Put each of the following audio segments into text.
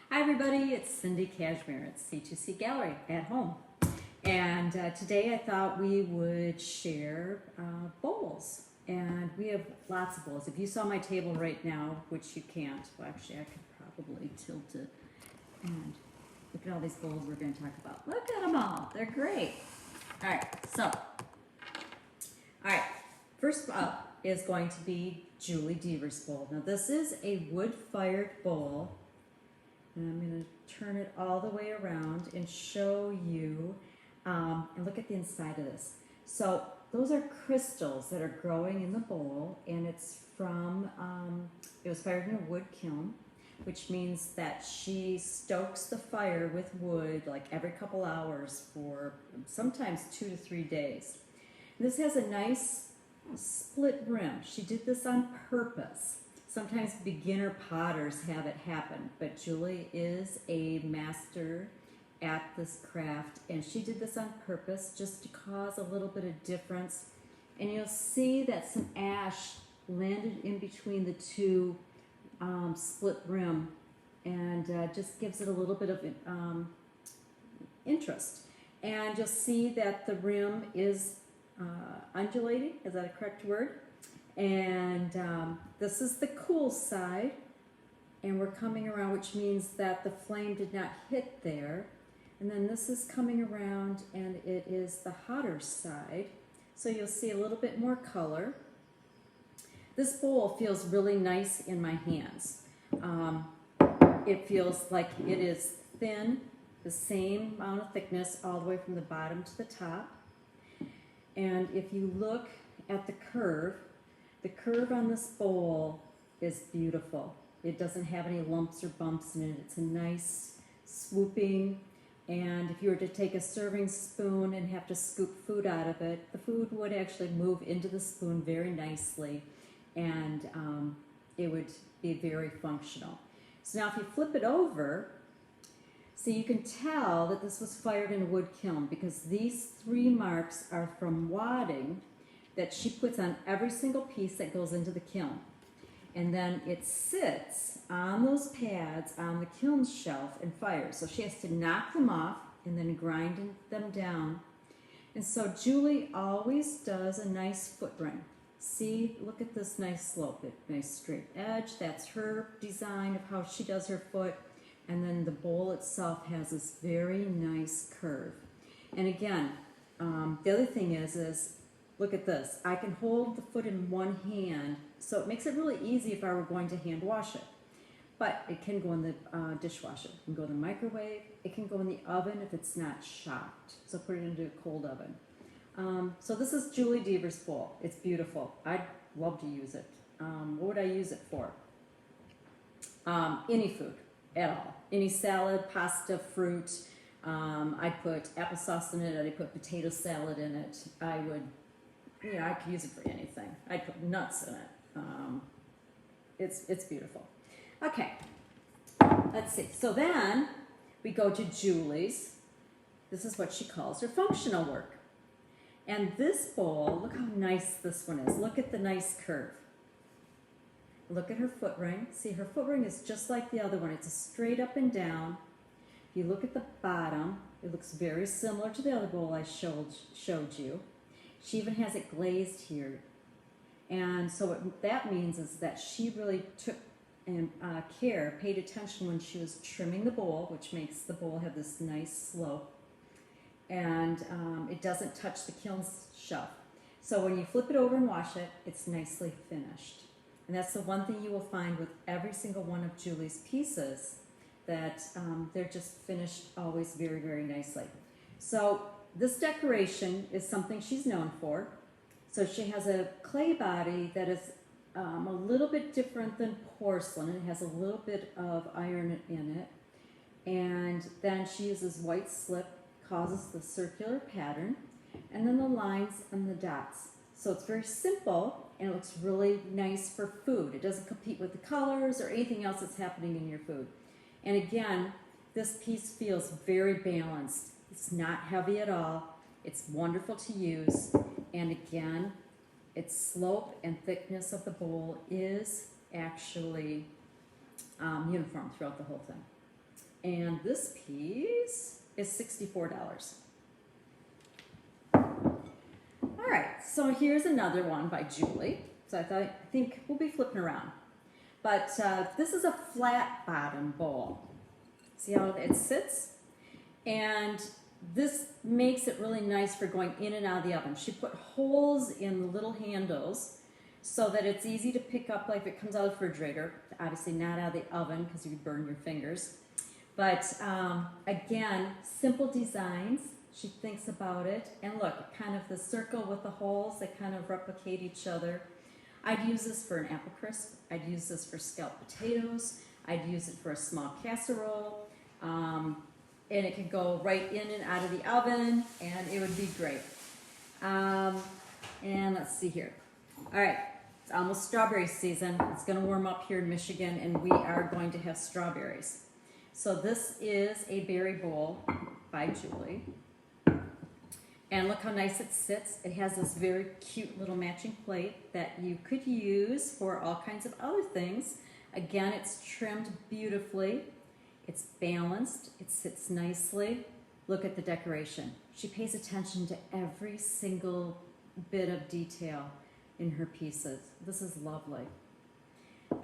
Hi everybody, it's Cindy Cashmere at C2C Gallery at home. And today I thought we would share bowls. And we have lots of bowls. If you saw my table right now, which you can't, well actually I could probably tilt it. And look at all these bowls we're going to talk about. Look at them all, they're great. Alright, first up is going to be Julie Deaver's bowl. Now this is a wood-fired bowl. And I'm going to turn it all the way around and show you, and look at the inside of this. So those are crystals that are growing in the bowl, and it's from, it was fired in a wood kiln, which means that she stokes the fire with wood like every couple hours for sometimes 2 to 3 days. And this has a nice split rim. She did this on purpose. Sometimes beginner potters have it happen, but Julie is a master at this craft, and she did this on purpose just to cause a little bit of difference. And you'll see that some ash landed in between the two split rim, and just gives it a little bit of interest. And you'll see that the rim is undulating. Is that a correct word? And this is the cool side, and we're coming around, which means that the flame did not hit there. And then this is coming around, and it is the hotter side. So you'll see a little bit more color. This bowl feels really nice in my hands. It feels like it is thin, the same amount of thickness all the way from the bottom to the top. And if you look at the curve on this bowl is beautiful. It doesn't have any lumps or bumps in it. It's a nice swooping, and if you were to take a serving spoon and have to scoop food out of it, the food would actually move into the spoon very nicely, and it would be very functional. So now if you flip it over, so you can tell that this was fired in a wood kiln, because these 3 marks are from wadding that she puts on every single piece that goes into the kiln. And then it sits on those pads on the kiln shelf and fires. So she has to knock them off and then grind them down. And so Julie always does a nice foot ring. See, look at this nice slope, nice straight edge. That's her design of how she does her foot. And then the bowl itself has this very nice curve. And again, the other thing is look at this. I can hold the foot in one hand, so it makes it really easy if I were going to hand wash it. But it can go in the dishwasher. It can go in the microwave. It can go in the oven if it's not shocked. So put it into a cold oven. So this is Julie Deaver's bowl. It's beautiful. I'd love to use it. What would I use it for? Any food at all. Any salad, pasta, fruit. I'd put applesauce in it. I'd put potato salad in it. I could use it for anything. I'd put nuts in it. It's beautiful. Okay, let's see. So then we go to Julie's. This is what she calls her functional work. And this bowl, look how nice this one is. Look at the nice curve. Look at her foot ring. See, her foot ring is just like the other one. It's a straight up and down. If you look at the bottom, it looks very similar to the other bowl I showed you. She even has it glazed here. And so what that means is that she really took paid attention when she was trimming the bowl, which makes the bowl have this nice slope. And it doesn't touch the kiln shelf. So when you flip it over and wash it, it's nicely finished. And that's the one thing you will find with every single one of Julie's pieces, that they're just finished always very, very nicely. So this decoration is something she's known for. So she has a clay body that is a little bit different than porcelain. It has a little bit of iron in it. And then she uses white slip, causes the circular pattern, and then the lines and the dots. So it's very simple, and it looks really nice for food. It doesn't compete with the colors or anything else that's happening in your food. And again, this piece feels very balanced. It's not heavy at all. It's wonderful to use. And again, its slope and thickness of the bowl is actually uniform throughout the whole thing. And this piece is $64. All right, so here's another one by Julie. So I think we'll be flipping around. But this is a flat bottom bowl. See how it sits? And this makes it really nice for going in and out of the oven. She put holes in the little handles so that it's easy to pick up, like if it comes out of the refrigerator. Obviously not out of the oven because you would burn your fingers. But again, simple designs. She thinks about it. And look, kind of the circle with the holes, they kind of replicate each other. I'd use this for an apple crisp. I'd use this for scalloped potatoes. I'd use it for a small casserole. And it could go right in and out of the oven, and it would be great. And let's see here. All right, it's almost strawberry season. It's going to warm up here in Michigan, and we are going to have strawberries. So this is a berry bowl by Julie. And look how nice it sits. It has this very cute little matching plate that you could use for all kinds of other things. Again, it's trimmed beautifully. It's balanced. It sits nicely. Look at the decoration. She pays attention to every single bit of detail in her pieces. This is lovely.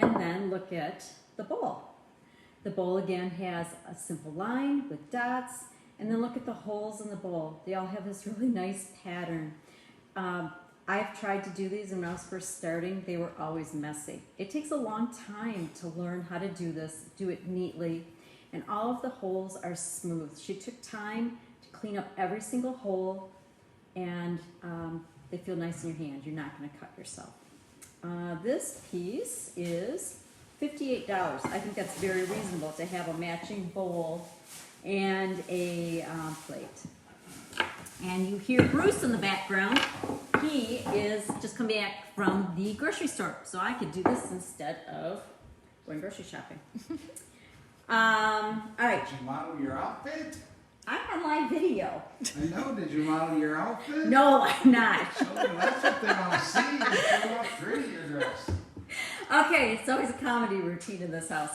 And then look at the bowl. The bowl again has a simple line with dots. And then look at the holes in the bowl. They all have this really nice pattern. I've tried to do these, and when I was first starting, they were always messy. It takes a long time to learn how to do this, do it neatly, and all of the holes are smooth. She took time to clean up every single hole, and they feel nice in your hand. You're not going to cut yourself. This piece is $58. I think that's very reasonable to have a matching bowl and a plate. And you hear Bruce in the background. He is just coming back from the grocery store, so I could do this instead of going grocery shopping. All right. Did you model your outfit? I'm on live video. I know. Did you model your outfit? No, I'm not. Oh, that's what they want to see. You show how pretty you're dressed. Okay, it's always a comedy routine in this house.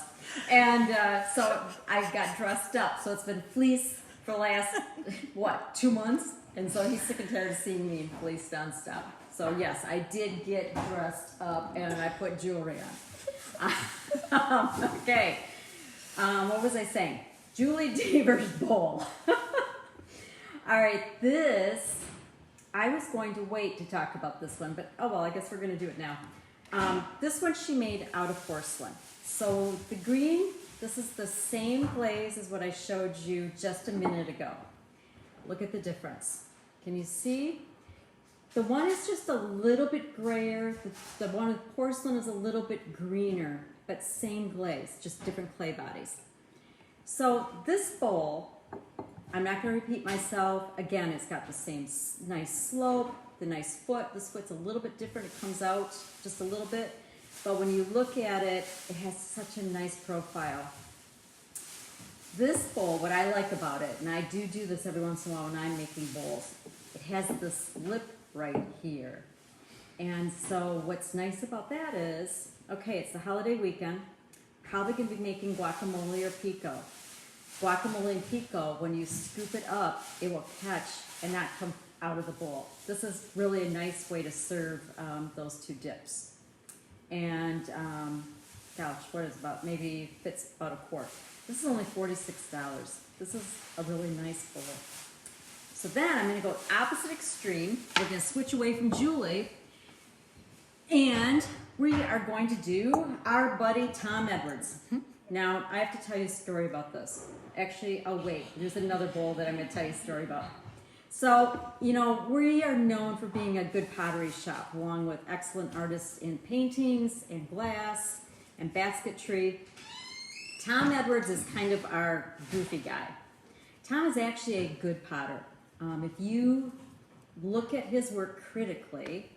And so I got dressed up. So it's been fleece for the last, 2 months? And so he's sick and tired of seeing me in fleece nonstop. So yes, I did get dressed up and I put jewelry on. Okay, what was I saying? Julie Deaver's bowl. All right, this, I was going to wait to talk about this one, but oh well, I guess we're going to do it now. This one she made out of porcelain. So the green, this is the same glaze as what I showed you just a minute ago. Look at the difference. Can you see? The one is just a little bit grayer. The one with porcelain is a little bit greener, but same glaze, just different clay bodies. So this bowl, I'm not going to repeat myself. Again, it's got the same nice slope, the nice foot. This foot's a little bit different. It comes out just a little bit. But when you look at it, it has such a nice profile. This bowl, what I like about it, and I do this every once in a while when I'm making bowls, it has this lip right here. And so what's nice about that is, okay, it's the holiday weekend. Probably going to be making guacamole or pico. Guacamole and pico, when you scoop it up, it will catch and not come out of the bowl. This is really a nice way to serve those two dips. And gosh, what is about, maybe fits about a quart. This is only $46. This is a really nice bowl. So then I'm going to go opposite extreme. We're going to switch away from Julie. And we are going to do our buddy Tom Edwards. Now, I have to tell you a story about this. Actually, oh wait, there's another bowl that I'm going to tell you a story about. So, you know, we are known for being a good pottery shop, along with excellent artists in paintings and glass and basketry. Tom Edwards is kind of our goofy guy. Tom is actually a good potter. If you look at his work critically,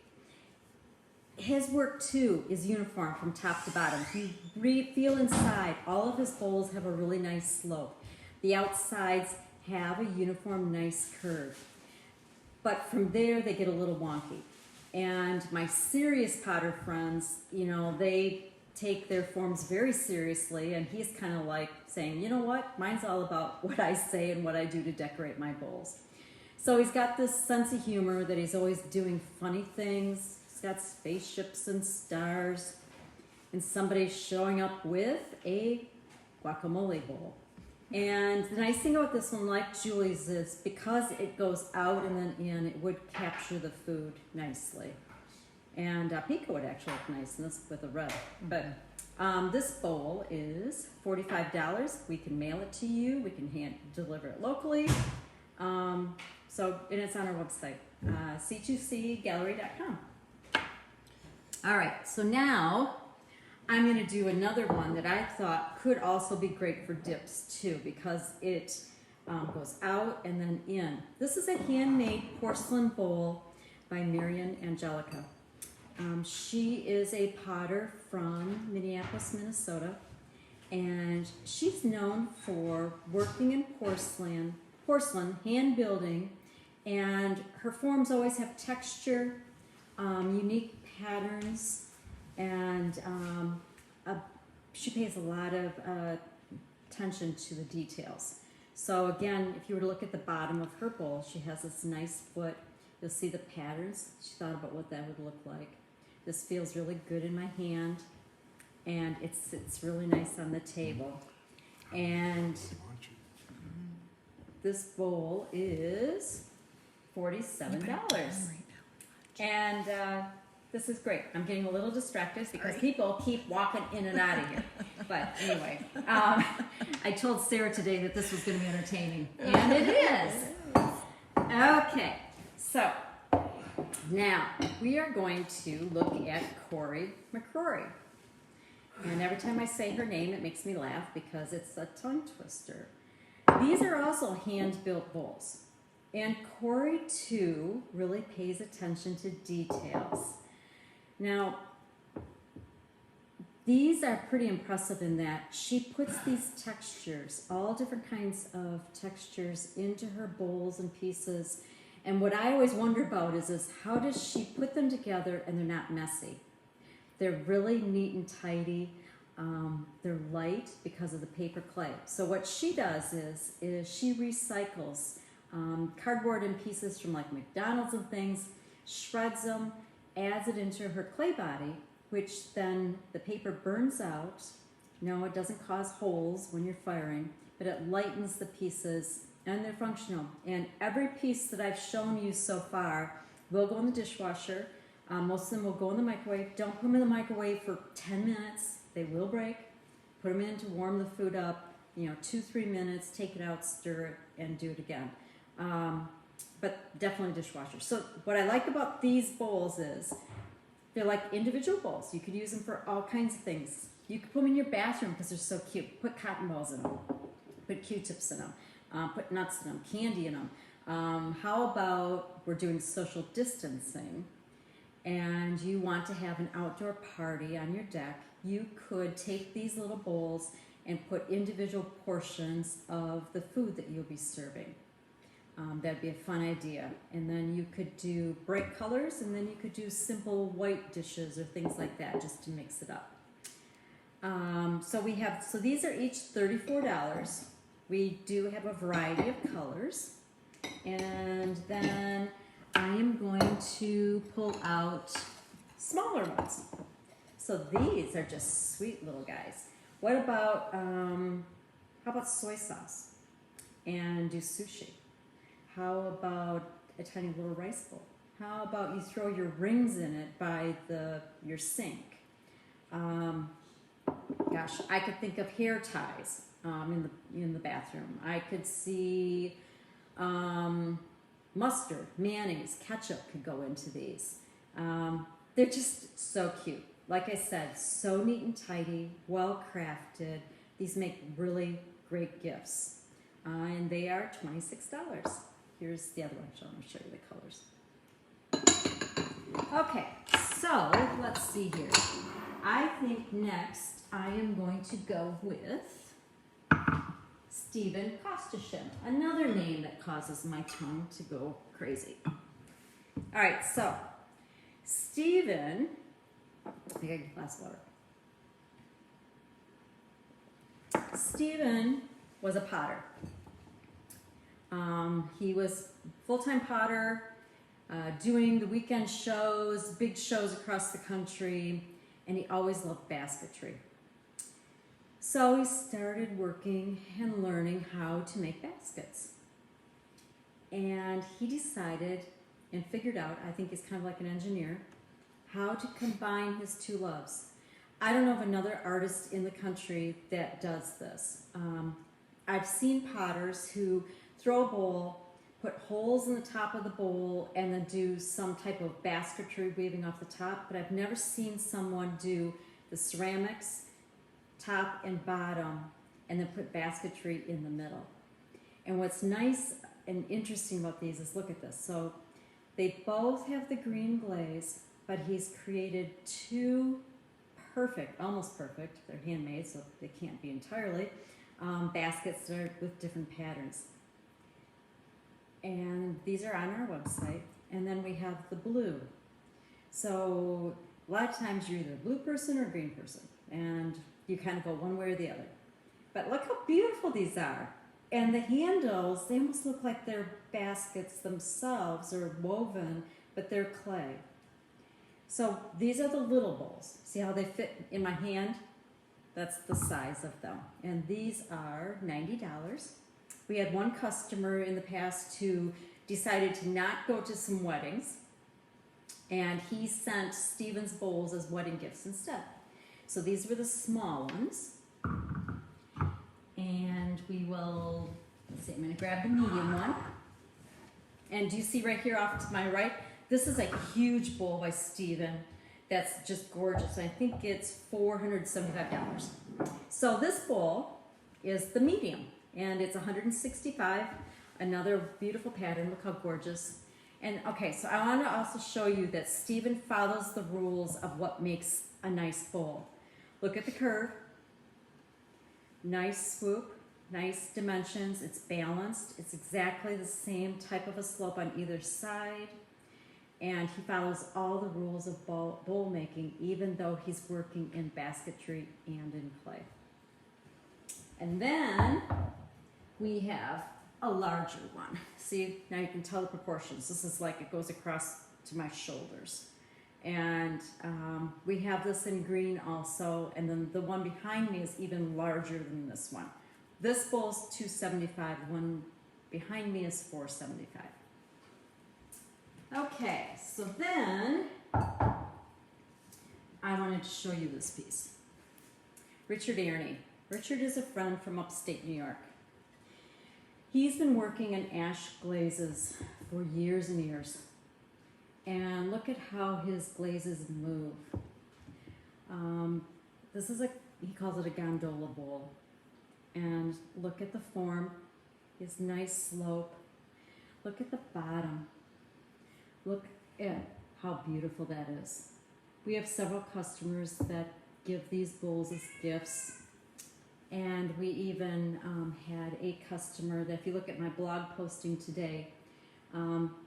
his work too is uniform from top to bottom. If you feel inside, all of his bowls have a really nice slope. The outsides have a uniform, nice curve. But from there, they get a little wonky. And my serious potter friends, you know, they take their forms very seriously, and he's kind of like saying, you know what, mine's all about what I say and what I do to decorate my bowls. So he's got this sense of humor that he's always doing funny things. He's got spaceships and stars, and somebody's showing up with a guacamole bowl. And the nice thing about this one, like Julie's, is because it goes out and then in, it would capture the food nicely. And Pico would actually look nice in this with a red. But this bowl is $45. We can mail it to you. We can hand deliver it locally. And it's on our website, c2cgallery.com. All right, so now I'm going to do another one that I thought could also be great for dips too, because it goes out and then in. This is a handmade porcelain bowl by Marian Angelica. She is a potter from Minneapolis, Minnesota, and she's known for working in porcelain, hand building, and her forms always have texture, unique patterns, and she pays a lot of attention to the details. So again, if you were to look at the bottom of her bowl, she has this nice foot. You'll see the patterns. She thought about what that would look like. This feels really good in my hand, and it sits really nice on the table. And this bowl is $47. And this is great. I'm getting a little distracted because people keep walking in and out of here. But anyway, I told Sarah today that this was going to be entertaining, and it is. Okay, so now we are going to look at Corey McCrory. And every time I say her name, it makes me laugh because it's a tongue twister. These are also hand-built bowls. And Corey, too, really pays attention to details. Now, these are pretty impressive in that she puts these textures, all different kinds of textures, into her bowls and pieces. And what I always wonder about is how does she put them together and they're not messy? They're really neat and tidy. They're light because of the paper clay. So what she does is she recycles cardboard and pieces from like McDonald's and things, shreds them, adds it into her clay body, which then the paper burns out. No, it doesn't cause holes when you're firing, but it lightens the pieces, and they're functional. And every piece that I've shown you so far will go in the dishwasher. Most of them will go in the microwave. Don't put them in the microwave for 10 minutes. They will break. Put them in to warm the food up, 2-3 minutes, take it out, stir it, and do it again. But definitely dishwasher. So what I like about these bowls is they're like individual bowls. You could use them for all kinds of things. You could put them in your bathroom because they're so cute. Put cotton balls in them. Put Q-tips in them. Put nuts in them. Candy in them. How about we're doing social distancing and you want to have an outdoor party on your deck? You could take these little bowls and put individual portions of the food that you'll be serving. That'd be a fun idea. And then you could do bright colors, and then you could do simple white dishes or things like that just to mix it up. So these are each $34. We do have a variety of colors. And then I am going to pull out smaller ones. So these are just sweet little guys. What about, how about soy sauce? And do sushi. How about a tiny little rice bowl? How about you throw your rings in it by your sink? Gosh, I could think of hair ties in the bathroom. I could see mustard, mayonnaise, ketchup could go into these. They're just so cute. Like I said, so neat and tidy, well crafted. These make really great gifts. And they are $26. Here's the other one. I'll show you the colors. Okay, so let's see here. I think next I am going to go with Stephen Kostashin, another name that causes my tongue to go crazy. All right, so Stephen, I got a glass of water. Stephen was a potter. He was full-time potter, doing the weekend shows, big shows across the country, and he always loved basketry. So he started working and learning how to make baskets. And he decided and figured out, I think he's kind of like an engineer, how to combine his two loves. I don't know of another artist in the country that does this. I've seen potters who throw a bowl, put holes in the top of the bowl, and then do some type of basketry weaving off the top, but I've never seen someone do the ceramics, top and bottom, and then put basketry in the middle. And what's nice and interesting about these is, look at this. So they both have the green glaze, but he's created two perfect, almost perfect, they're handmade so they can't be entirely, baskets that are with different patterns. And these are on our website. And then we have the blue. So a lot of times you're either a blue person or a green person, and you kind of go one way or the other. But look how beautiful these are. And the handles, they almost look like they're baskets themselves or woven, but they're clay. So these are the little bowls. See how they fit in my hand? That's the size of them. And these are $90. We had one customer in the past who decided to not go to some weddings, and he sent Stephen's bowls as wedding gifts instead. So these were the small ones. And we will, let's see, I'm going to grab the medium one. And do you see right here off to my right? This is a huge bowl by Stephen that's just gorgeous. I think it's $475. So this bowl is the medium, and it's $165. Another beautiful pattern. Look how gorgeous. And okay, so I want to also show you that Stephen follows the rules of what makes a nice bowl. Look at the curve. Nice swoop, nice dimensions. It's balanced. It's exactly the same type of a slope on either side. And he follows all the rules of bowl making, even though he's working in basketry and in clay. And then we have a larger one. See, now you can tell the proportions. This is like it goes across to my shoulders. And we have this in green also, and then the one behind me is even larger than this one. This bowl's $275, the one behind me is $475. Okay, so then I wanted to show you this piece. Richard Airney. Richard is a friend from upstate New York. He's been working in ash glazes for years and years. And look at how his glazes move. This is he calls it a gondola bowl. And look at the form, his nice slope. Look at the bottom. Look at how beautiful that is. We have several customers that give these bowls as gifts. And we even had a customer that, if you look at my blog posting today,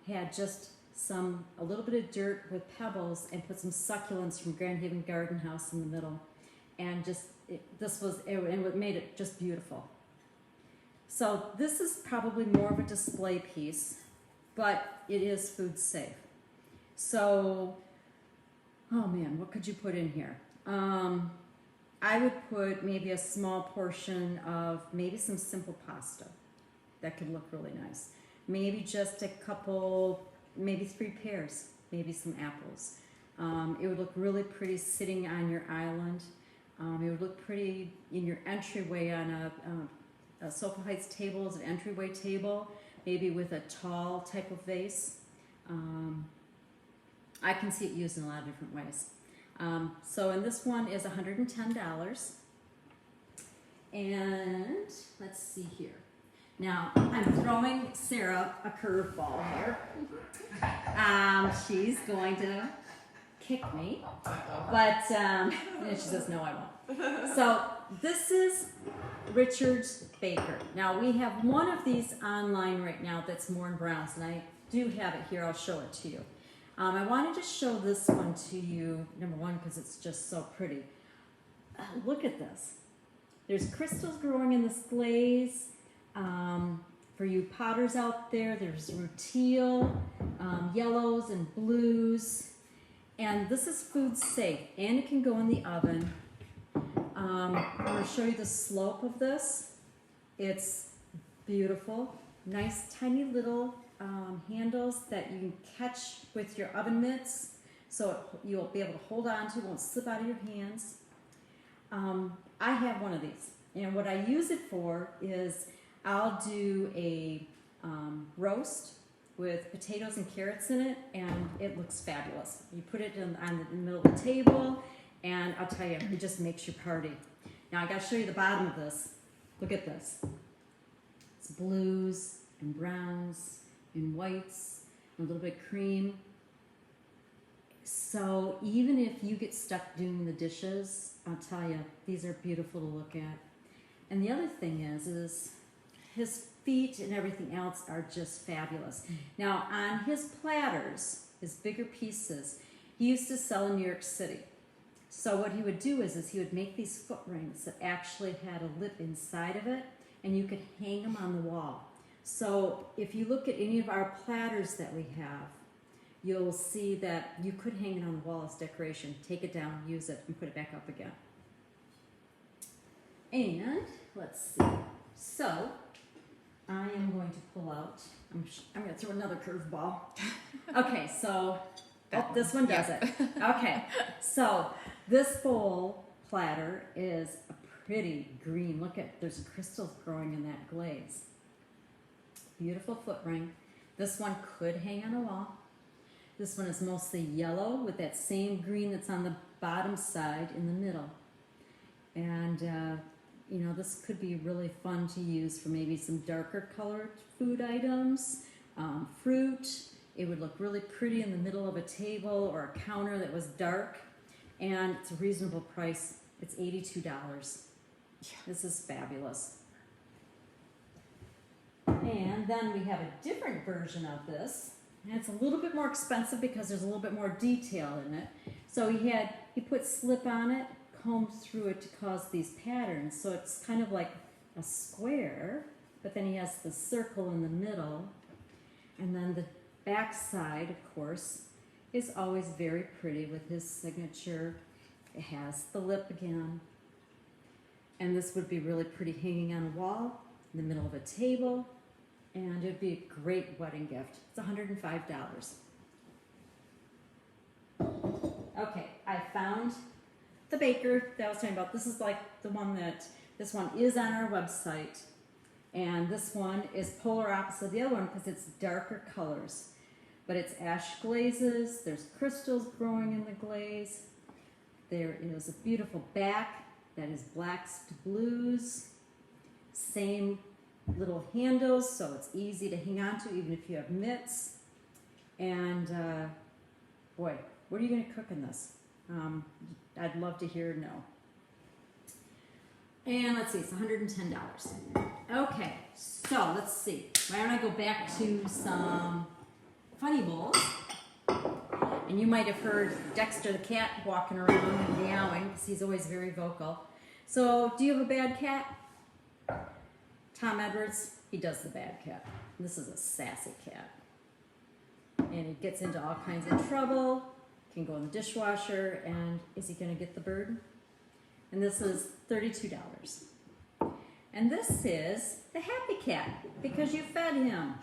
had just a little bit of dirt with pebbles and put some succulents from Grand Haven Garden House in the middle, and it made it just beautiful. So this is probably more of a display piece, but it is food safe. So, oh man, what could you put in here? I would put maybe a small portion of maybe some simple pasta. That could look really nice. Maybe just a couple, maybe 3 pears, maybe some apples. It would look really pretty sitting on your island. It would look pretty in your entryway on a Sofa Heights table as an entryway table, maybe with a tall type of vase. I can see it used in a lot of different ways. And this one is $110. And let's see here. Now, I'm throwing Sarah a curveball here. She's going to kick me, but and she says, no, I won't. So this is Richard's Baker. Now, we have one of these online right now that's more in browns, and I do have it here. I'll show it to you. I wanted to show this one to you, number one, because it's just so pretty. Look at this. There's crystals growing in this glaze. For you potters out there, there's teal, yellows and blues. And this is food safe, and it can go in the oven. I'm going to show you the slope of this. It's beautiful. Nice tiny little handles that you can catch with your oven mitts, so you'll be able to hold on to, it won't slip out of your hands. I have one of these, and what I use it for is I'll do a roast with potatoes and carrots in it, and it looks fabulous. You put it on the middle of the table, and I'll tell you, it just makes your party. Now I got to show you the bottom of this. Look at this. It's blues and browns and whites and a little bit of cream. So even if you get stuck doing the dishes, I'll tell you, these are beautiful to look at. And the other thing is his feet and everything else are just fabulous. Now on his platters, his bigger pieces, he used to sell in New York City. So what he would do is he would make these foot rings that actually had a lip inside of it, and you could hang them on the wall. So if you look at any of our platters that we have, you'll see that you could hang it on the wall as decoration. Take it down, use it, and put it back up again. And let's see. So I am going to pull out, I'm going to throw another curveball. Okay, so this one does it. Okay, so this bowl platter is a pretty green. Look at, there's crystals growing in that glaze. Beautiful foot ring. This one could hang on a wall. This one is mostly yellow with that same green that's on the bottom side in the middle. And you know, this could be really fun to use for maybe some darker colored food items, fruit. It would look really pretty in the middle of a table or a counter that was dark. And it's a reasonable price. It's $82. Yeah. This is fabulous. And then we have a different version of this. And it's a little bit more expensive because there's a little bit more detail in it. So he put slip on it, combed through it to cause these patterns. So it's kind of like a square, but then he has the circle in the middle. And then the back side, of course, is always very pretty with his signature. It has the lip again. And this would be really pretty hanging on a wall in the middle of a table. And it'd be a great wedding gift. It's $105. Okay, I found the baker that I was talking about. This is like the one this one is on our website. And this one is polar opposite of the other one because it's darker colors. But it's ash glazes, there's crystals growing in the glaze. There is a beautiful back that is blacks to blues. Same little handles, so it's easy to hang on to even if you have mitts. And boy, what are you going to cook in this? I'd love to hear no. And let's see, it's $110. Okay, so let's see. Why don't I go back to some funny bowls? And you might have heard Dexter the cat walking around and meowing because he's always very vocal. So, do you have a bad cat? Tom Edwards, he does the bad cat. This is a sassy cat. And he gets into all kinds of trouble, can go in the dishwasher, and is he going to get the bird? And this is $32. And this is the happy cat, because you fed him.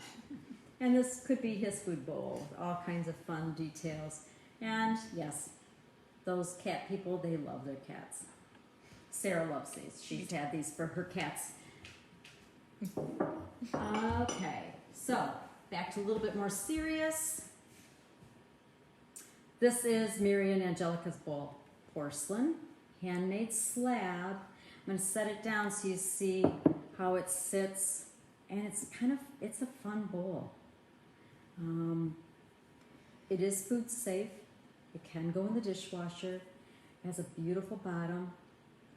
And this could be his food bowl, all kinds of fun details. And yes, those cat people, they love their cats. Sarah loves these. She's had these for her cats. Okay, so back to a little bit more serious. This is Mary and Angelica's bowl. Porcelain, handmade slab. I'm going to set it down so you see how it sits. And it's a fun bowl. It is food safe. It can go in the dishwasher. It has a beautiful bottom.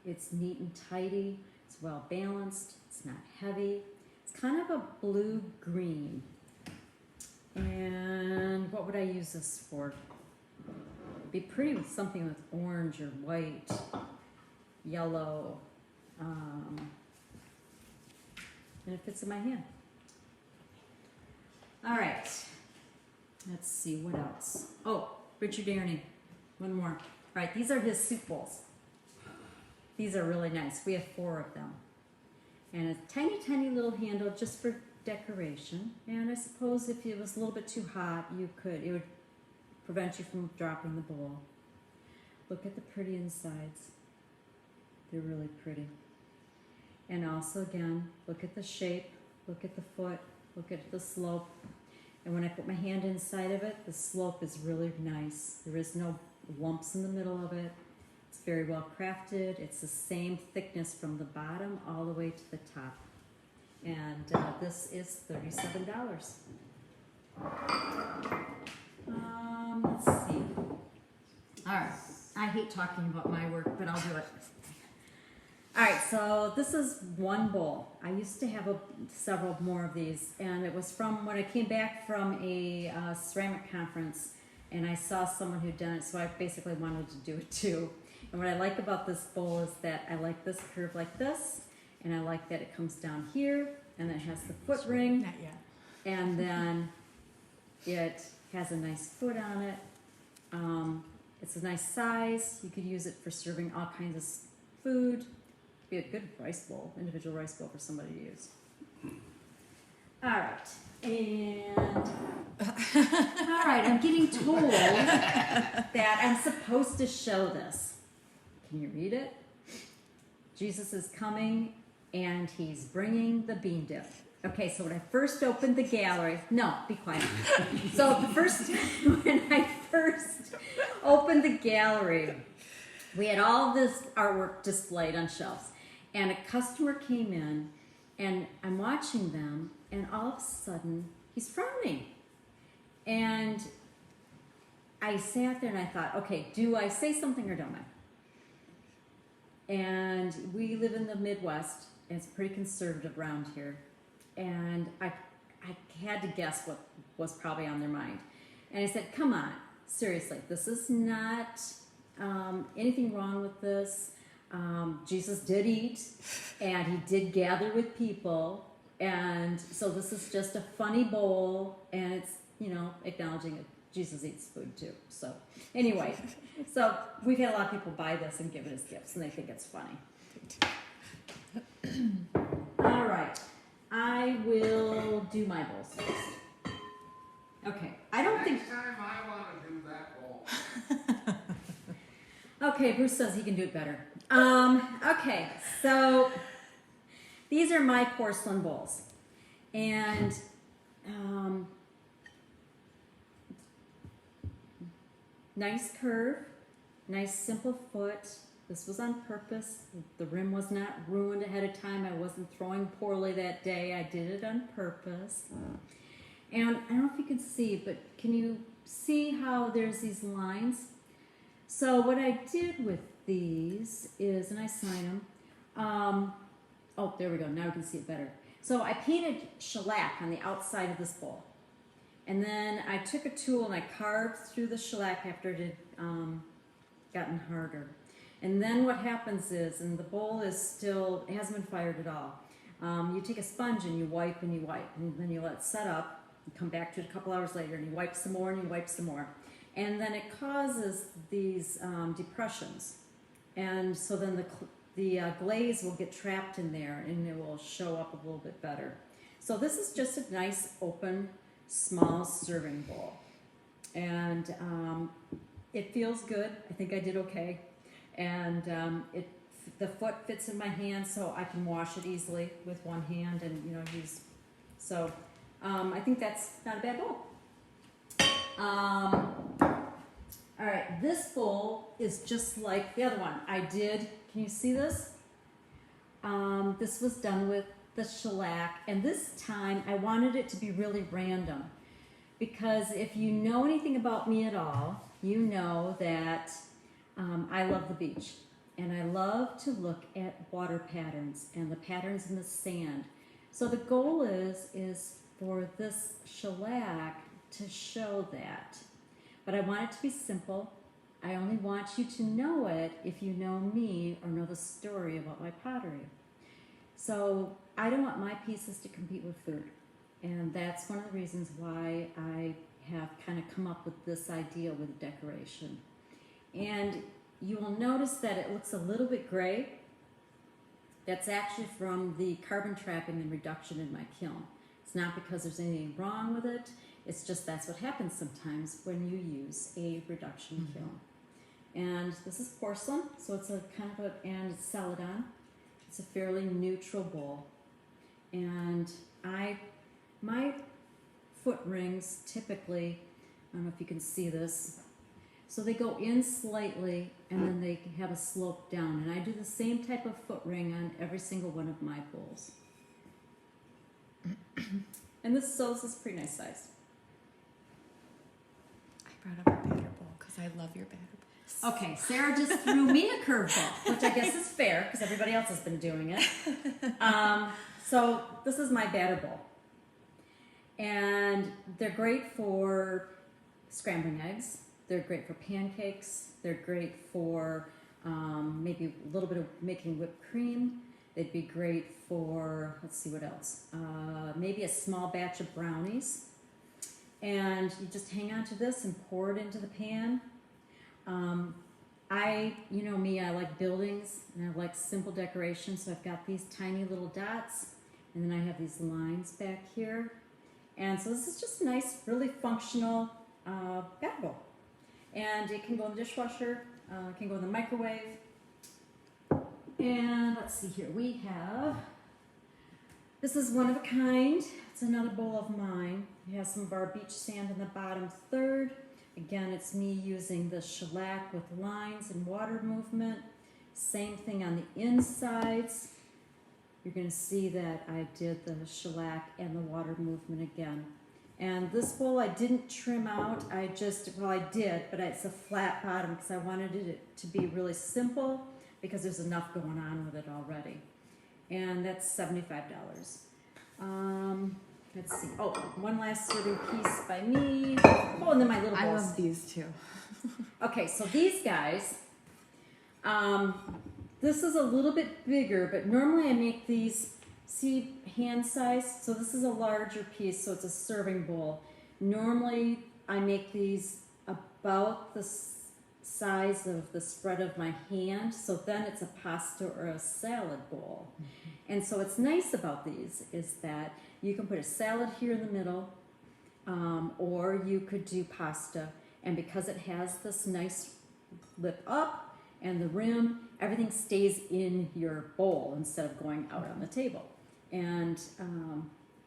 It's neat and tidy. It's well balanced. It's not heavy. It's kind of a blue-green. And what would I use this for? It'd be pretty with something with orange or white, yellow. And it fits in my hand. All right. Let's see, what else? Oh, Richard Airney. One more. All right, these are his soup bowls. These are really nice. We have 4 of them. And a tiny, tiny little handle just for decoration. And I suppose if it was a little bit too hot, it would prevent you from dropping the bowl. Look at the pretty insides. They're really pretty. And also, again, look at the shape, look at the foot, look at the slope. And when I put my hand inside of it, the slope is really nice. There is no lumps in the middle of it. It's very well crafted. It's the same thickness from the bottom all the way to the top. And this is $37. Let's see. All right. I hate talking about my work, but I'll do it. All right, so this is one bowl. I used to have several more of these, and it was from when I came back from a ceramic conference, and I saw someone who'd done it, so I basically wanted to do it too. And what I like about this bowl is that I like this curve like this, and I like that it comes down here, and then it has the foot ring, Not yet. and then it has a nice foot on it. It's a nice size. You could use it for serving all kinds of food. Be a good rice bowl, individual rice bowl for somebody to use. All right, and all right, I'm getting told that I'm supposed to show this. Can you read it? Jesus is coming, and he's bringing the bean dip. Okay, so when I first opened the gallery, no, be quiet. So when I first opened the gallery, we had all this artwork displayed on shelves. And a customer came in, and I'm watching them, and all of a sudden, he's frowning. And I sat there and I thought, okay, do I say something or don't I? And we live in the Midwest, and it's pretty conservative around here. And I had to guess what was probably on their mind. And I said, come on, seriously, this is not anything wrong with this. Jesus did eat, and he did gather with people, and so this is just a funny bowl, and it's, acknowledging that Jesus eats food too. So anyway, so we've had a lot of people buy this and give it as gifts, and they think it's funny. All right, I will do my bowls first. Okay, I don't think... Next time I want to do that bowl. Okay, Bruce says he can do it better. Okay, so these are my porcelain bowls, and nice curve, nice simple foot. This was on purpose. The rim was not ruined ahead of time. I wasn't throwing poorly that day. I did it on purpose. And I don't know if you can see, but can you see how there's these lines? So what I did with these is, and I sign them, oh, there we go, now we can see it better. So I painted shellac on the outside of this bowl. And then I took a tool and I carved through the shellac after it had gotten harder. And then what happens is, and the bowl is still, it hasn't been fired at all. You take a sponge and you wipe, and then you let it set up, you come back to it a couple hours later, and you wipe some more, and you wipe some more. And then it causes these depressions. And so then the glaze will get trapped in there, and it will show up a little bit better. So this is just a nice, open, small serving bowl. And it feels good. I think I did okay. And the foot fits in my hand, so I can wash it easily with one hand and, use. So I think that's not a bad bowl. All right, this bowl is just like the other one. Can you see this? This was done with the shellac, and this time I wanted it to be really random, because if you know anything about me at all, you know that I love the beach, and I love to look at water patterns and the patterns in the sand. So the goal is for this shellac to show that. But I want it to be simple. I only want you to know it if you know me or know the story about my pottery. So I don't want my pieces to compete with food. And that's one of the reasons why I have kind of come up with this idea with decoration. And you will notice that it looks a little bit gray. That's actually from the carbon trapping and reduction in my kiln. It's not because there's anything wrong with it. It's just that's what happens sometimes when you use a reduction kiln. And this is porcelain, so it's a kind of and it's celadon. It's a fairly neutral bowl. And my foot rings typically, I don't know if you can see this, so they go in slightly and then they have a slope down. And I do the same type of foot ring on every single one of my bowls. And this is pretty nice size. I brought up a batter bowl because I love your batter bowls. Okay, Sarah just threw me a curveball, which I guess is fair because everybody else has been doing it. So this is my batter bowl. And they're great for scrambling eggs. They're great for pancakes. They're great for maybe a little bit of making whipped cream. They'd be great for, let's see what else, maybe a small batch of brownies. And you just hang on to this and pour it into the pan. You know me, I like buildings and I like simple decoration, so I've got these tiny little dots and then I have these lines back here. And so this is just a nice, really functional batter bowl. And it can go in the dishwasher, it can go in the microwave. And let's see here, we have, this is one of a kind. It's another bowl of mine. It has some of our beach sand in the bottom third. Again, it's me using the shellac with lines and water movement. Same thing on the insides. You're going to see that I did the shellac and the water movement again. And this bowl I didn't trim out. I did, but it's a flat bottom because I wanted it to be really simple because there's enough going on with it already. And that's $75. Let's see. Oh, one last serving piece by me. Oh, and then my little bowls. I love these too. Okay, so these guys, this is a little bit bigger, but normally I make these, see, hand size. So this is a larger piece, so it's a serving bowl. Normally I make these about the size of the spread of my hand, so then it's a pasta or a salad bowl. And so what's nice about these is that you can put a salad here in the middle, or you could do pasta. And because it has this nice lip up and the rim, everything stays in your bowl instead of going out on the table. And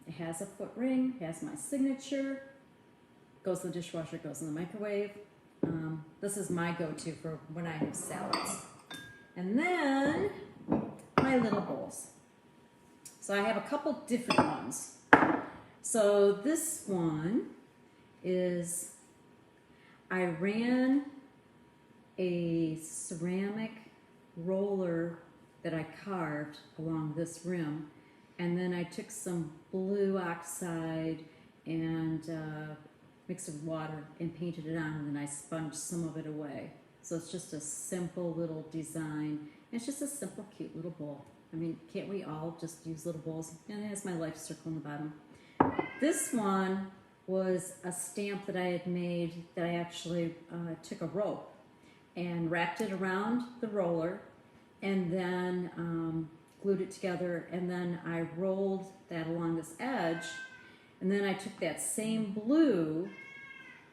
it has a foot ring, it has my signature, goes in the dishwasher, goes in the microwave. This is my go-to for when I have salads. And then my little bowls. So I have a couple different ones. So this one is, I ran a ceramic roller that I carved along this rim, and then I took some blue oxide and mixed it with water and painted it on, and then I sponged some of it away. So it's just a simple little design. It's just a simple, cute little bowl. I mean, can't we all just use little bowls? And it has my life circle in the bottom. This one was a stamp that I had made that I actually took a rope and wrapped it around the roller and then glued it together, and then I rolled that along this edge, and then I took that same blue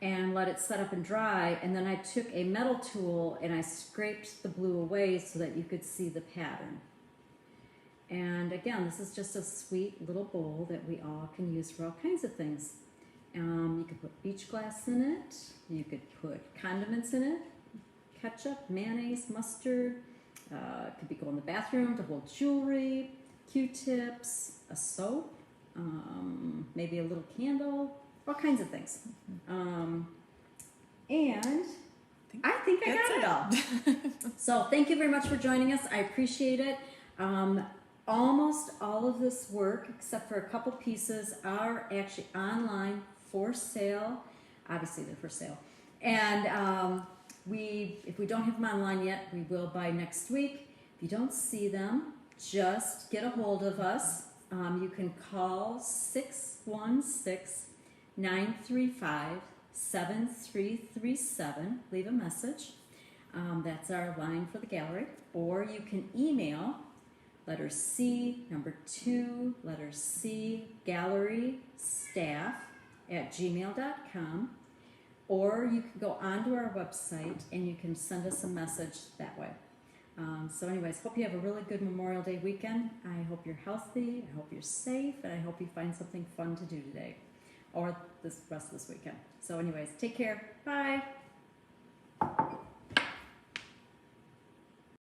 and let it set up and dry, and then I took a metal tool and I scraped the blue away so that you could see the pattern. And again, this is just a sweet little bowl that we all can use for all kinds of things. You could put beach glass in it, you could put condiments in it, ketchup, mayonnaise, mustard, it could go in the bathroom to hold jewelry, Q-tips, a soap, maybe a little candle, all kinds of things. And I think I got it all. So thank you very much for joining us. I appreciate it. Almost all of this work, except for a couple pieces, are actually online for sale. Obviously they're for sale. And if we don't have them online yet, we will by next week. If you don't see them, just get a hold of us. You can call 616-935-7337. Leave a message. That's our line for the gallery. Or you can email letter C, number 2, letter C, gallerystaff@gmail.com. Or you can go onto our website and you can send us a message that way. So anyways, hope you have a really good Memorial Day weekend. I hope you're healthy, I hope you're safe, and I hope you find something fun to do today or this rest of this weekend. So anyways, take care. Bye.